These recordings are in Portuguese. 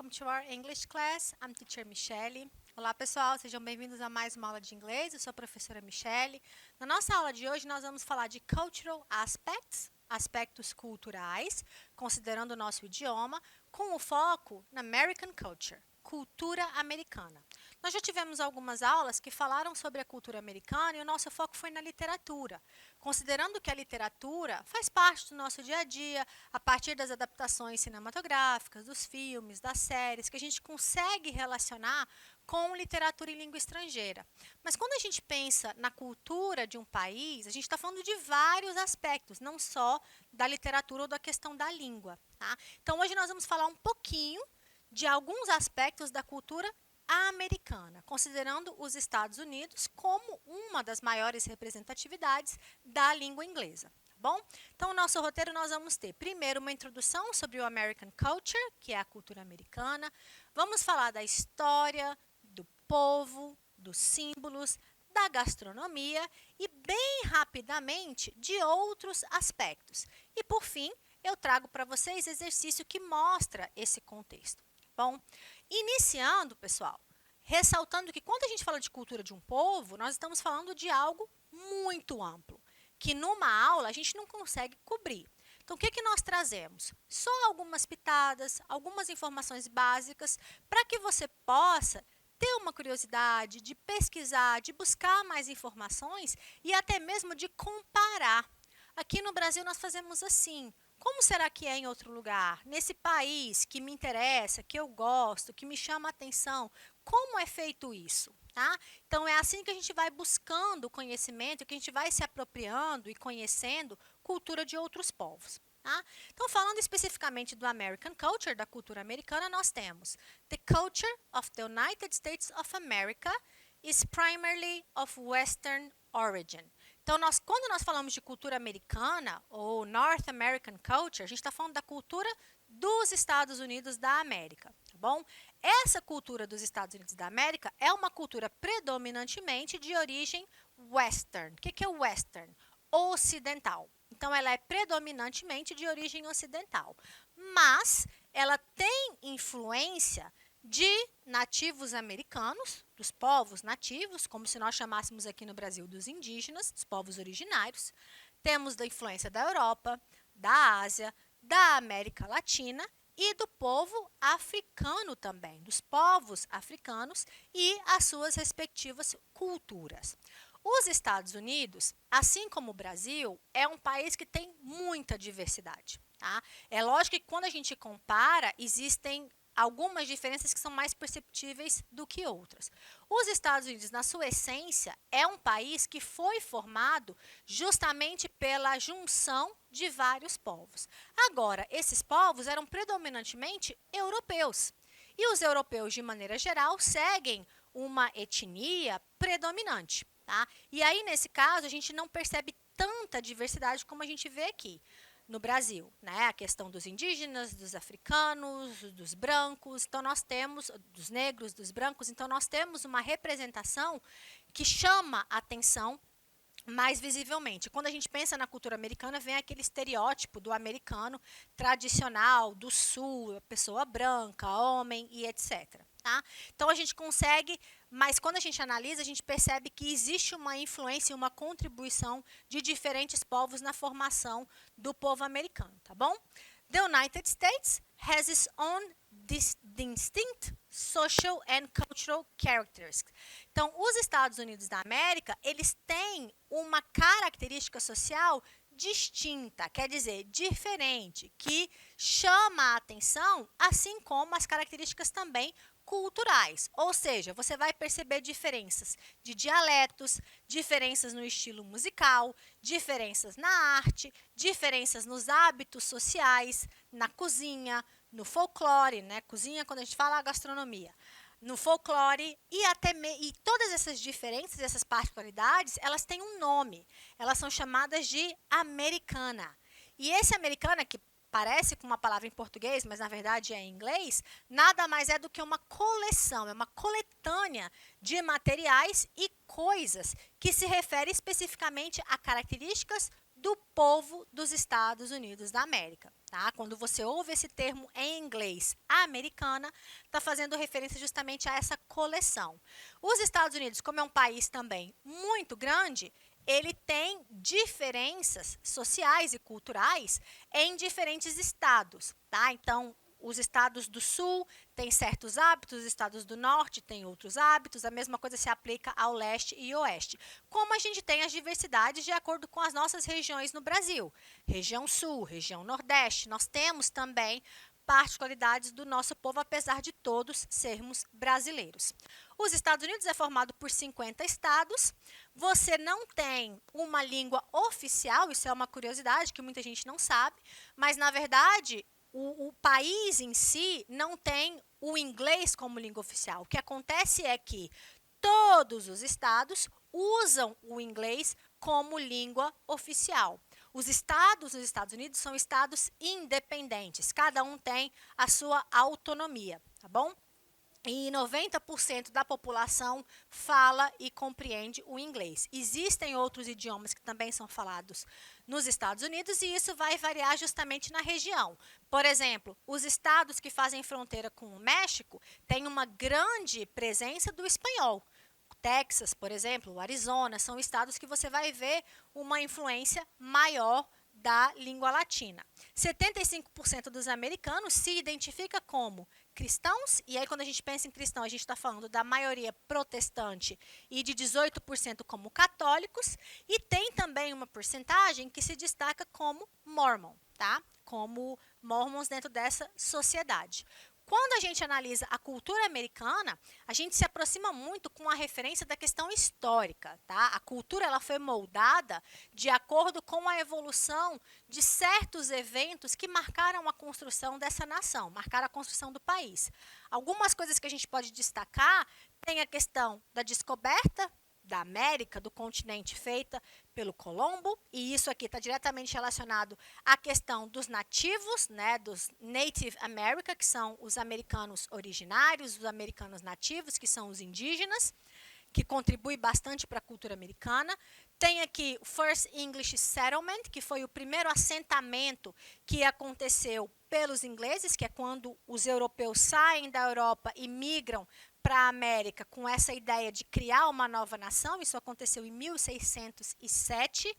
welcome to our English class. I'm teacher Michelle. Olá, pessoal, sejam bem-vindos a mais uma aula de inglês. Eu sou a professora Michelle. Na nossa aula de hoje, nós vamos falar de cultural aspects, aspectos culturais, considerando o nosso idioma, com o foco na American culture, cultura americana. Nós já tivemos algumas aulas que falaram sobre a cultura americana e o nosso foco foi na literatura, considerando que a literatura faz parte do nosso dia a dia, a partir das adaptações cinematográficas, dos filmes, das séries, que a gente consegue relacionar com literatura em língua estrangeira. Mas quando a gente pensa na cultura de um país, a gente está falando de vários aspectos, não só da literatura ou da questão da língua. Tá? Então, hoje nós vamos falar um pouquinho de alguns aspectos da cultura americana, considerando os Estados Unidos como uma das maiores representatividades da língua inglesa. Bom, então, o nosso roteiro nós vamos ter, primeiro, uma introdução sobre o American Culture, que é a cultura americana. Vamos falar da história, do povo, dos símbolos, da gastronomia e, bem rapidamente, de outros aspectos. E, por fim, eu trago para vocês exercício que mostra esse contexto. Bom, iniciando, pessoal, ressaltando que quando a gente fala de cultura de um povo, nós estamos falando de algo muito amplo, que numa aula a gente não consegue cobrir. Então, o que nós trazemos? Só algumas pitadas, algumas informações básicas, para que você possa ter uma curiosidade de pesquisar, de buscar mais informações e até mesmo de comparar. Aqui no Brasil nós fazemos assim. Como será que é em outro lugar? Nesse país que me interessa, que eu gosto, que me chama a atenção, como é feito isso? Tá? Então, é assim que a gente vai buscando conhecimento, que a gente vai se apropriando e conhecendo cultura de outros povos. Tá? Então, falando especificamente do American Culture, da cultura americana, nós temos the culture of the United States of America is primarily of Western origin. Então, quando nós falamos de cultura americana, ou North American Culture, a gente está falando da cultura dos Estados Unidos da América, tá bom? Essa cultura dos Estados Unidos da América é uma cultura predominantemente de origem western. O que é o western? Ocidental. Então, ela é predominantemente de origem ocidental, mas ela tem influência de nativos americanos, dos povos nativos, como se nós chamássemos aqui no Brasil dos indígenas, dos povos originários. Temos da influência da Europa, da Ásia, da América Latina e do povo africano também, dos povos africanos e as suas respectivas culturas. Os Estados Unidos, assim como o Brasil, é um país que tem muita diversidade. Tá? É lógico que quando a gente compara, existem algumas diferenças que são mais perceptíveis do que outras. Os Estados Unidos, na sua essência, é um país que foi formado justamente pela junção de vários povos. Agora, esses povos eram predominantemente europeus. E os europeus, de maneira geral, seguem uma etnia predominante. Tá? E aí, nesse caso, a gente não percebe tanta diversidade como a gente vê aqui no Brasil, né? A questão dos indígenas, dos africanos, dos brancos, então nós temos, dos negros, dos brancos, então nós temos uma representação que chama a atenção mais visivelmente. Quando a gente pensa na cultura americana, vem aquele estereótipo do americano tradicional, do sul, a pessoa branca, homem e etc. Tá? Então, a gente consegue, mas quando a gente analisa, a gente percebe que existe uma influência e uma contribuição de diferentes povos na formação do povo americano, tá bom? The United States has its own distinct social and cultural characteristics. Então, os Estados Unidos da América, eles têm uma característica social distinta, quer dizer, diferente, que chama a atenção, assim como as características também culturais, ou seja, você vai perceber diferenças de dialetos, diferenças no estilo musical, diferenças na arte, diferenças nos hábitos sociais, na cozinha, no folclore, né? Cozinha quando a gente fala a gastronomia, no folclore e todas essas diferenças, essas particularidades, elas têm um nome, elas são chamadas de americana. E esse americana que parece com uma palavra em português, mas na verdade é em inglês, nada mais é do que uma coleção, é uma coletânea de materiais e coisas que se refere especificamente a características do povo dos Estados Unidos da América. Tá? Quando você ouve esse termo em inglês, americana, está fazendo referência justamente a essa coleção. Os Estados Unidos, como é um país também muito grande, ele tem diferenças sociais e culturais em diferentes estados. Tá? Então, os estados do sul têm certos hábitos, os estados do norte têm outros hábitos, a mesma coisa se aplica ao leste e oeste. Como a gente tem as diversidades de acordo com as nossas regiões no Brasil. Região sul, região nordeste, nós temos também particularidades do nosso povo, apesar de todos sermos brasileiros. Os Estados Unidos é formado por 50 estados. Você não tem uma língua oficial, isso é uma curiosidade que muita gente não sabe, mas na verdade o país em si não tem o inglês como língua oficial. O que acontece é que todos os estados usam o inglês como língua oficial. Os estados dos Estados Unidos são estados independentes, cada um tem a sua autonomia, tá bom? E 90% da população fala e compreende o inglês. Existem outros idiomas que também são falados nos Estados Unidos e isso vai variar justamente na região. Por exemplo, os estados que fazem fronteira com o México têm uma grande presença do espanhol. Texas, por exemplo, o Arizona, são estados que você vai ver uma influência maior da língua latina. 75% dos americanos se identifica como cristãos, e aí quando a gente pensa em cristão, a gente está falando da maioria protestante e de 18% como católicos, e tem também uma porcentagem que se destaca como mormon, tá? Como mormons dentro dessa sociedade. Quando a gente analisa a cultura americana, a gente se aproxima muito com a referência da questão histórica. Tá? A cultura ela foi moldada de acordo com a evolução de certos eventos que marcaram a construção dessa nação, marcaram a construção do país. Algumas coisas que a gente pode destacar tem a questão da descoberta da América, do continente, feita pelo Colombo, e isso aqui está diretamente relacionado à questão dos nativos, né, dos Native America, que são os americanos originários, os americanos nativos, que são os indígenas, que contribui bastante para a cultura americana. Tem aqui o First English Settlement, que foi o primeiro assentamento que aconteceu pelos ingleses, que é quando os europeus saem da Europa e migram para a América com essa ideia de criar uma nova nação. Isso aconteceu em 1607.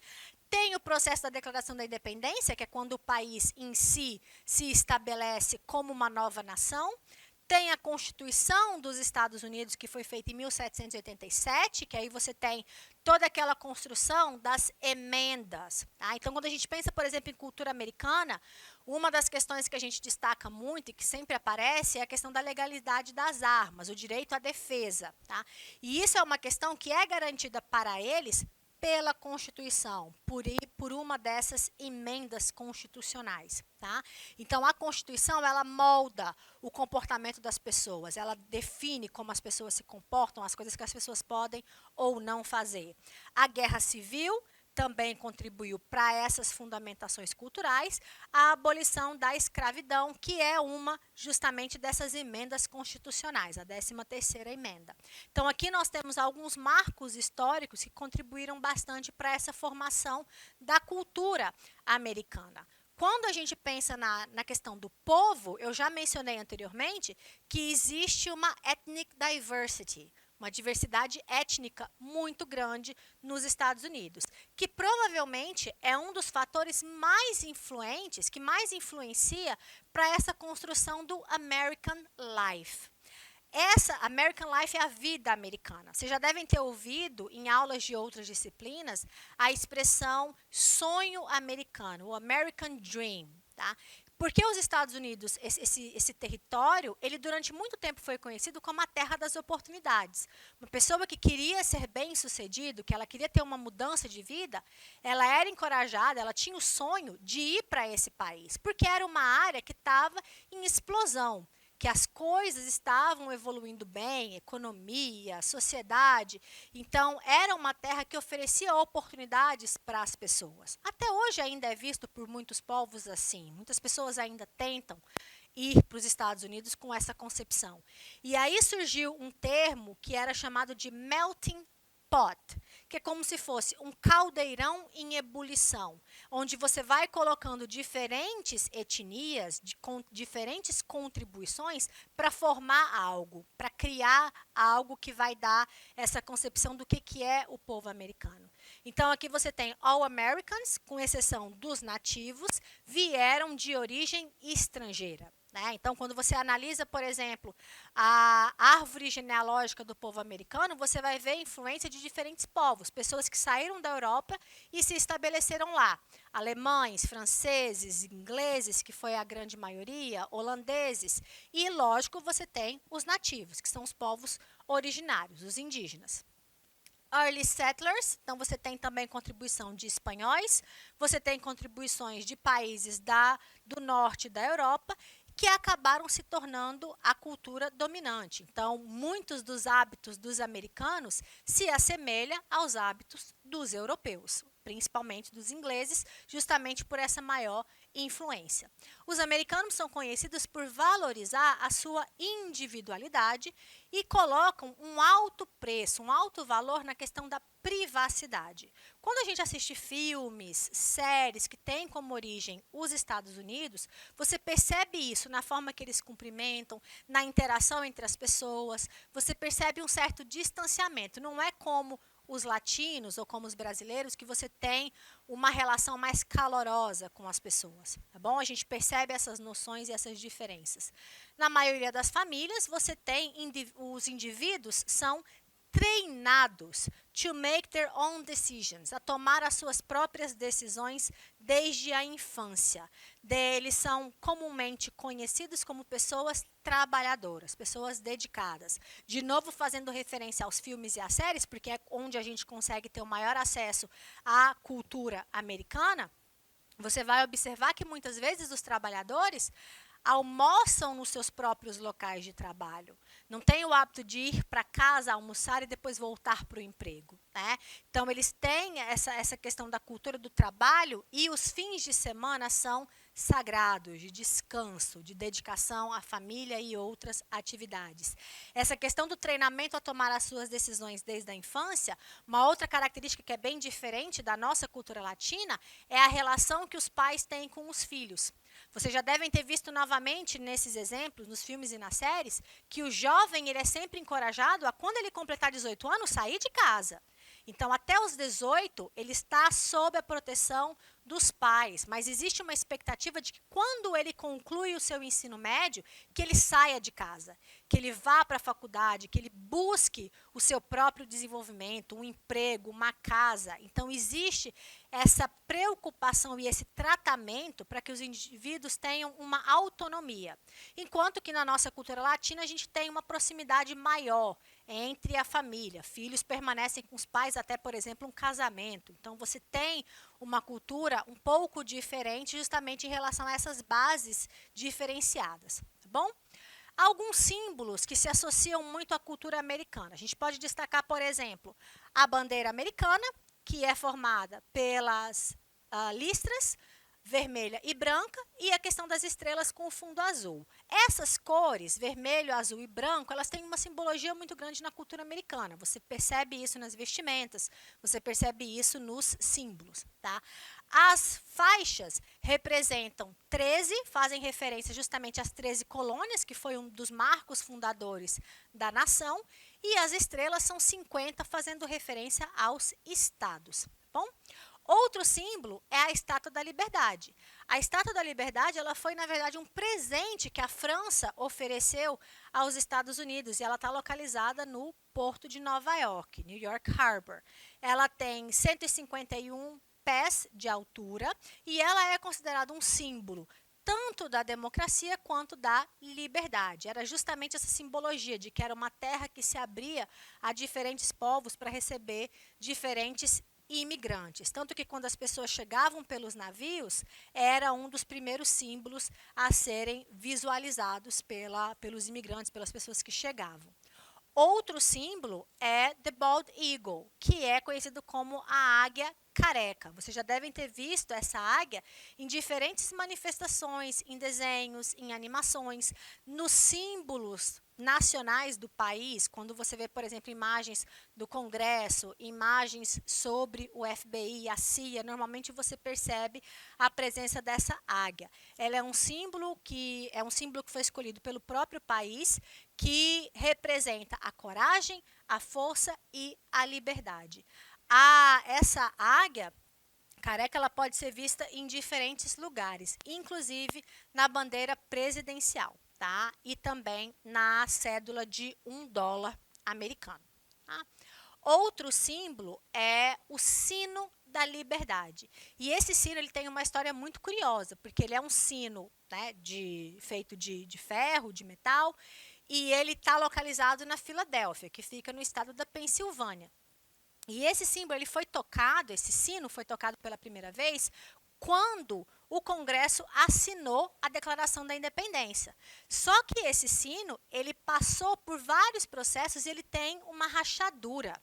Tem o processo da Declaração da Independência, que é quando o país em si se estabelece como uma nova nação. Tem a Constituição dos Estados Unidos, que foi feita em 1787, que aí você tem toda aquela construção das emendas. Tá? Então, quando a gente pensa, por exemplo, em cultura americana, uma das questões que a gente destaca muito e que sempre aparece é a questão da legalidade das armas, o direito à defesa. Tá? E isso é uma questão que é garantida para eles pela Constituição, por uma dessas emendas constitucionais. Tá? Então, a Constituição, ela molda o comportamento das pessoas, ela define como as pessoas se comportam, as coisas que as pessoas podem ou não fazer. A Guerra Civil também contribuiu para essas fundamentações culturais, a abolição da escravidão, que é uma justamente dessas emendas constitucionais, a 13ª emenda. Então, aqui nós temos alguns marcos históricos que contribuíram bastante para essa formação da cultura americana. Quando a gente pensa na questão do povo, eu já mencionei anteriormente que existe uma ethnic diversity, uma diversidade étnica muito grande nos Estados Unidos, que provavelmente é um dos fatores mais influentes, que mais influencia para essa construção do American Life. Essa American Life é a vida americana. Vocês já devem ter ouvido em aulas de outras disciplinas a expressão sonho americano, o American Dream. Tá? Porque os Estados Unidos, esse território, ele durante muito tempo foi conhecido como a terra das oportunidades. Uma pessoa que queria ser bem-sucedido, que ela queria ter uma mudança de vida, ela era encorajada, ela tinha o sonho de ir para esse país, porque era uma área que estava em explosão, que as coisas estavam evoluindo bem, economia, sociedade. Então, era uma terra que oferecia oportunidades para as pessoas. Até hoje ainda é visto por muitos povos assim. Muitas pessoas ainda tentam ir para os Estados Unidos com essa concepção. E aí surgiu um termo que era chamado de melting pot, que é como se fosse um caldeirão em ebulição, onde você vai colocando diferentes etnias, com diferentes contribuições para formar algo, para criar algo que vai dar essa concepção do que é o povo americano. Então, aqui você tem All Americans, com exceção dos nativos, vieram de origem estrangeira. Né? Então, quando você analisa, por exemplo, a árvore genealógica do povo americano, você vai ver influência de diferentes povos, pessoas que saíram da Europa e se estabeleceram lá. Alemães, franceses, ingleses, que foi a grande maioria, holandeses. E, lógico, você tem os nativos, que são os povos originários, os indígenas. Early settlers, então você tem também contribuição de espanhóis, você tem contribuições de países do norte da Europa, que acabaram se tornando a cultura dominante. Então, muitos dos hábitos dos americanos se assemelham aos hábitos dos europeus, principalmente dos ingleses, justamente por essa maior influência. Os americanos são conhecidos por valorizar a sua individualidade e colocam um alto preço, um alto valor na questão da privacidade. Quando a gente assiste filmes, séries que têm como origem os Estados Unidos, você percebe isso na forma que eles cumprimentam, na interação entre as pessoas, você percebe um certo distanciamento. Não é como os latinos ou como os brasileiros, que você tem uma relação mais calorosa com as pessoas, tá bom? A gente percebe essas noções e essas diferenças. Na maioria das famílias, você tem, os indivíduos são treinados to make their own decisions, a tomar as suas próprias decisões desde a infância. Eles são comumente conhecidos como pessoas trabalhadoras, pessoas dedicadas. De novo, fazendo referência aos filmes e às séries, porque é onde a gente consegue ter o maior acesso à cultura americana, você vai observar que muitas vezes os trabalhadores almoçam nos seus próprios locais de trabalho. Não têm o hábito de ir para casa almoçar e depois voltar para o emprego. Né? Então, eles têm essa questão da cultura do trabalho e os fins de semana são sagrados, de descanso, de dedicação à família e outras atividades. Essa questão do treinamento a tomar as suas decisões desde a infância, uma outra característica que é bem diferente da nossa cultura latina é a relação que os pais têm com os filhos. Vocês já devem ter visto novamente nesses exemplos, nos filmes e nas séries, que o jovem ele é sempre encorajado a, quando ele completar 18 anos, sair de casa. Então, até os 18, ele está sob a proteção dos pais, mas existe uma expectativa de que quando ele conclui o seu ensino médio, que ele saia de casa, que ele vá para a faculdade, que ele busque o seu próprio desenvolvimento, um emprego, uma casa. Então, existe essa preocupação e esse tratamento para que os indivíduos tenham uma autonomia. Enquanto que na nossa cultura latina, a gente tem uma proximidade maior entre a família. Filhos permanecem com os pais até, por exemplo, um casamento. Então, você tem uma cultura um pouco diferente justamente em relação a essas bases diferenciadas, tá bom? Alguns símbolos que se associam muito à cultura americana. A gente pode destacar, por exemplo, a bandeira americana, que é formada pelas listras vermelha e branca, e a questão das estrelas com o fundo azul. Essas cores, vermelho, azul e branco, elas têm uma simbologia muito grande na cultura americana. Você percebe isso nas vestimentas, você percebe isso nos símbolos. Tá? As faixas representam 13, fazem referência justamente às 13 colônias, que foi um dos marcos fundadores da nação, e as estrelas são 50, fazendo referência aos estados. Bom? Outro símbolo é a Estátua da Liberdade. A Estátua da Liberdade ela foi, na verdade, um presente que a França ofereceu aos Estados Unidos, e ela está localizada no porto de Nova York, New York Harbor. Ela tem 151 pés de altura e ela é considerada um símbolo tanto da democracia quanto da liberdade. Era justamente essa simbologia de que era uma terra que se abria a diferentes povos para receber diferentes imigrantes. Tanto que quando as pessoas chegavam pelos navios, era um dos primeiros símbolos a serem visualizados pelos imigrantes, pelas pessoas que chegavam. Outro símbolo é the bald eagle, que é conhecido como a águia careca. Vocês já devem ter visto essa águia em diferentes manifestações, em desenhos, em animações, nos símbolos nacionais do país, quando você vê, por exemplo, imagens do Congresso, imagens sobre o FBI e a CIA, normalmente você percebe a presença dessa águia. Ela é um símbolo que foi escolhido pelo próprio país, que representa a coragem, a força e a liberdade. Essa águia careca, ela pode ser vista em diferentes lugares, inclusive na bandeira presidencial, tá? E também na cédula de $1 americano. Tá? Outro símbolo é o sino da liberdade. E esse sino ele tem uma história muito curiosa, porque ele é um sino, né, feito de ferro, de metal, e ele está localizado na Filadélfia, que fica no estado da Pensilvânia. E esse símbolo, esse sino foi tocado pela primeira vez quando o Congresso assinou a Declaração da Independência. Só que esse sino, ele passou por vários processos e ele tem uma rachadura.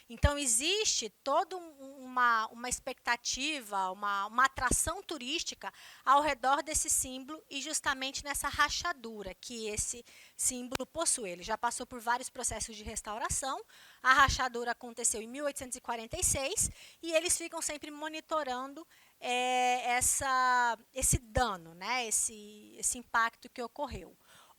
Então, existe toda uma expectativa, uma atração turística ao redor desse símbolo e justamente nessa rachadura que esse símbolo possui. Ele já passou por vários processos de restauração. A rachadura aconteceu em 1846 e eles ficam sempre monitorando esse dano, né? esse impacto que ocorreu.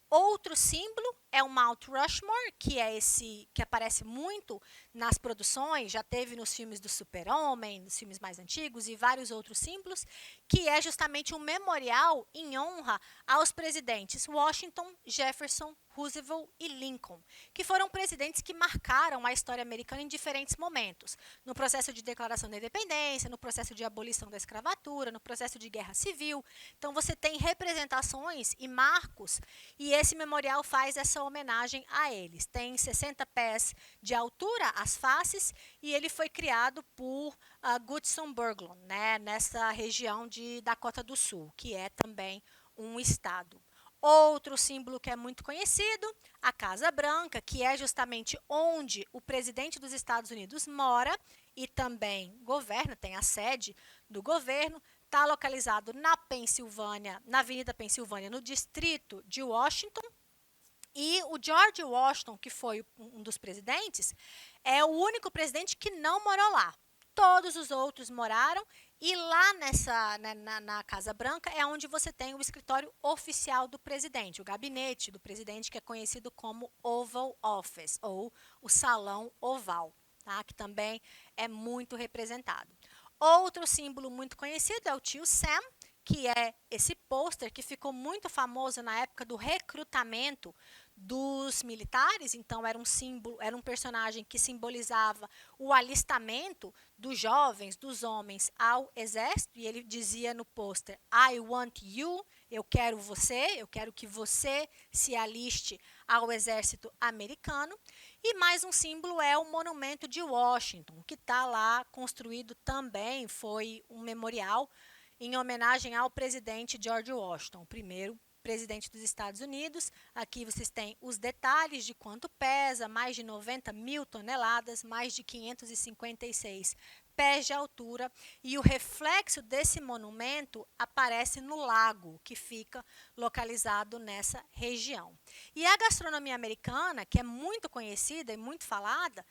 Outro símbolo é o Mount Rushmore, que é esse que aparece muito nas produções, já teve nos filmes do Super-Homem, nos filmes mais antigos e vários outros símbolos, que é justamente um memorial em honra aos presidentes Washington, Jefferson, Roosevelt e Lincoln, que foram presidentes que marcaram a história americana em diferentes momentos, no processo de declaração da independência, no processo de abolição da escravatura, no processo de guerra civil. Então você tem representações e marcos, e esse memorial faz essa homenagem a eles. Tem 60 pés de altura as faces e ele foi criado por Goodson Berglund, né, nessa região de Dakota do Sul, que é também um estado. Outro símbolo que é muito conhecido, a Casa Branca, que é justamente onde o presidente dos Estados Unidos mora e também governa, tem a sede do governo, está localizado na Pensilvânia, na Avenida Pensilvânia, no distrito de Washington. E o George Washington, que foi um dos presidentes, é o único presidente que não morou lá. Todos os outros moraram e lá na Casa Branca é onde você tem o escritório oficial do presidente, o gabinete do presidente, que é conhecido como Oval Office, ou o Salão Oval, tá? Que também é muito representado. Outro símbolo muito conhecido é o tio Sam, que é esse pôster que ficou muito famoso na época do recrutamento dos militares. Então era um símbolo, era um personagem que simbolizava o alistamento dos jovens, dos homens ao exército, e ele dizia no pôster: I want you, eu quero você, eu quero que você se aliste ao exército americano. E mais um símbolo é o Monumento de Washington, que está lá construído também, foi um memorial em homenagem ao presidente George Washington, o primeiro presidente dos Estados Unidos. Aqui vocês têm os detalhes de quanto pesa, mais de 90 mil toneladas, mais de 556 pés de altura, e o reflexo desse monumento aparece no lago, que fica localizado nessa região. E a gastronomia americana, que é muito conhecida e muito falada,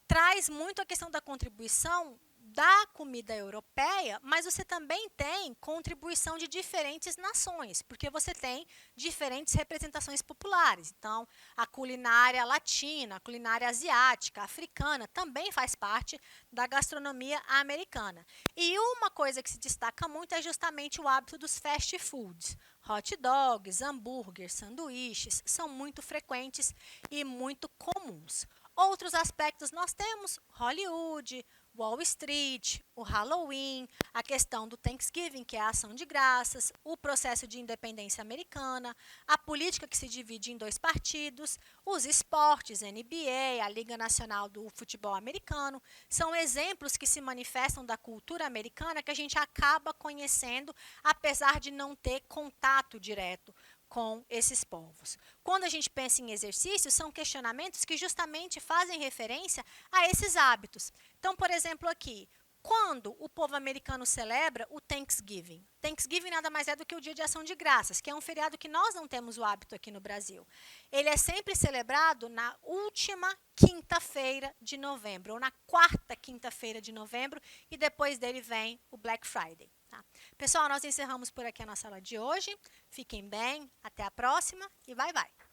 traz muito a questão da contribuição da comida europeia, mas você também tem contribuição de diferentes nações, porque você tem diferentes representações populares. Então, a culinária latina, a culinária asiática, africana, também faz parte da gastronomia americana. E uma coisa que se destaca muito é justamente o hábito dos fast foods. Hot dogs, hambúrgueres, sanduíches são muito frequentes e muito comuns. Outros aspectos nós temos Hollywood, Wall Street, o Halloween, a questão do Thanksgiving, que é a ação de graças, o processo de independência americana, a política que se divide em 2 partidos, os esportes, NBA, a Liga Nacional do Futebol Americano, são exemplos que se manifestam da cultura americana que a gente acaba conhecendo, apesar de não ter contato direto com esses povos. Quando a gente pensa em exercícios, são questionamentos que justamente fazem referência a esses hábitos. Então, por exemplo, aqui, Quando o povo americano celebra o Thanksgiving? Thanksgiving nada mais é do que o Dia de Ação de Graças, que é um feriado que nós não temos o hábito aqui no Brasil. Ele é sempre celebrado na última quinta-feira de novembro, ou na quarta quinta-feira de novembro, e depois dele vem o Black Friday. Tá? Pessoal, nós encerramos por aqui a nossa aula de hoje. Fiquem bem, até a próxima e bye, bye.